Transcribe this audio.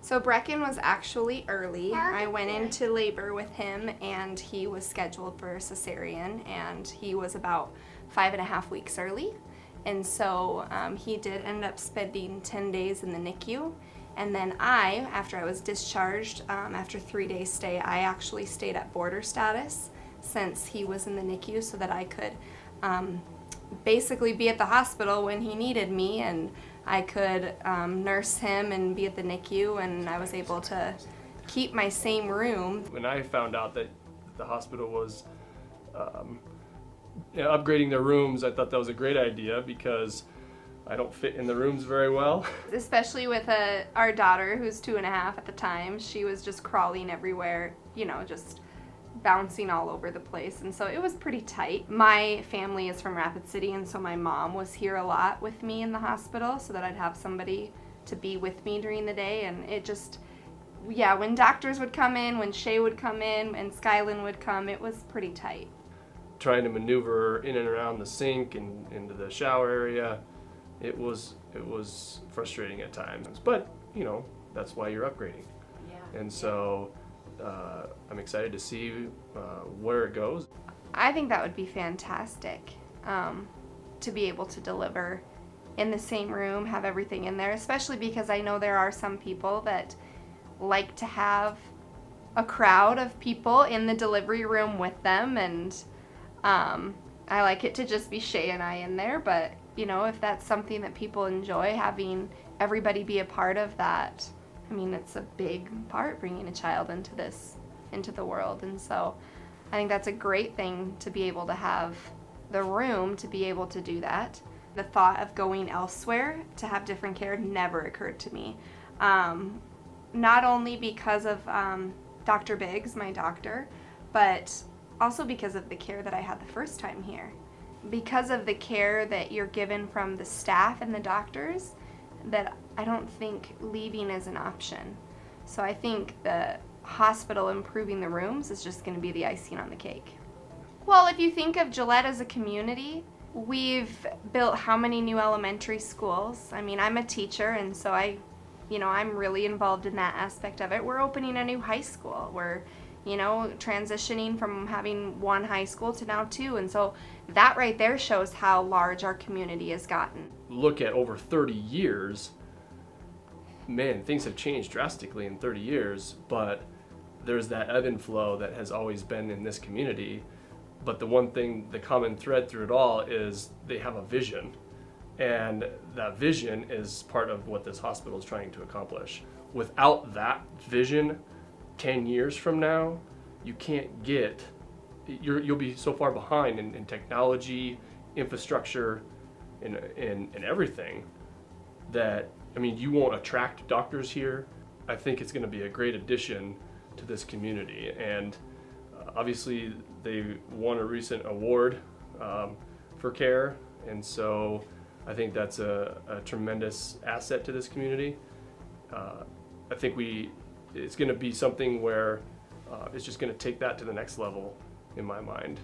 So Brecken was actually early. I went into labor with him and he was scheduled for a cesarean, and he was about 5.5 weeks early. And so he did end up spending 10 days in the NICU. And then after I was discharged, after 3 days stay, I actually stayed at boarder status since he was in the NICU so that I could basically be at the hospital when he needed me, and I could nurse him and be at the NICU, and I was able to keep my same room. When I found out that the hospital was upgrading their rooms, I thought that was a great idea because I don't fit in the rooms very well. Especially with our daughter, who's 2.5 at the time. She was just crawling everywhere, just bouncing all over the place, and so it was pretty tight. My family is from Rapid City, and so my mom was here a lot with me in the hospital so that I'd have somebody to be with me during the day. And it just, when doctors would come in, when Shay would come in, and Skylin would come, it was pretty tight. Trying to maneuver in and around the sink and into the shower area, it was frustrating at times, but that's why you're upgrading. And so I'm excited to see where it goes. I think that would be fantastic, to be able to deliver in the same room, have everything in there, especially because I know there are some people that like to have a crowd of people in the delivery room with them, and I like it to just be Shay and I in there, but if that's something that people enjoy, having everybody be a part of that, it's a big part, bringing a child into the world. And so I think that's a great thing, to be able to have the room to be able to do that. The thought of going elsewhere to have different care never occurred to me. Not only because of Dr. Biggs, my doctor, but also because of the care that I had the first time here. Because of the care that you're given from the staff and the doctors, that I don't think leaving is an option. So I think the hospital improving the rooms is just going to be the icing on the cake. Well, if you think of Gillette as a community, we've built how many new elementary schools? I'm a teacher, and so I'm really involved in that aspect of it. We're opening a new high school. We're transitioning from having one high school to now 2, and so that right there shows how large our community has gotten. Look at over 30 years, man, things have changed drastically in 30 years, but there's that ebb and flow that has always been in this community. But the one thing, the common thread through it all, is they have a vision, and that vision is part of what this hospital is trying to accomplish. Without that vision, 10 years from now, you can't you'll be so far behind in technology, infrastructure, in everything, that you won't attract doctors here. I think it's going to be a great addition to this community, and obviously they won a recent award for care, and so I think that's a tremendous asset to this community. I think it's going to be something where it's just going to take that to the next level in my mind.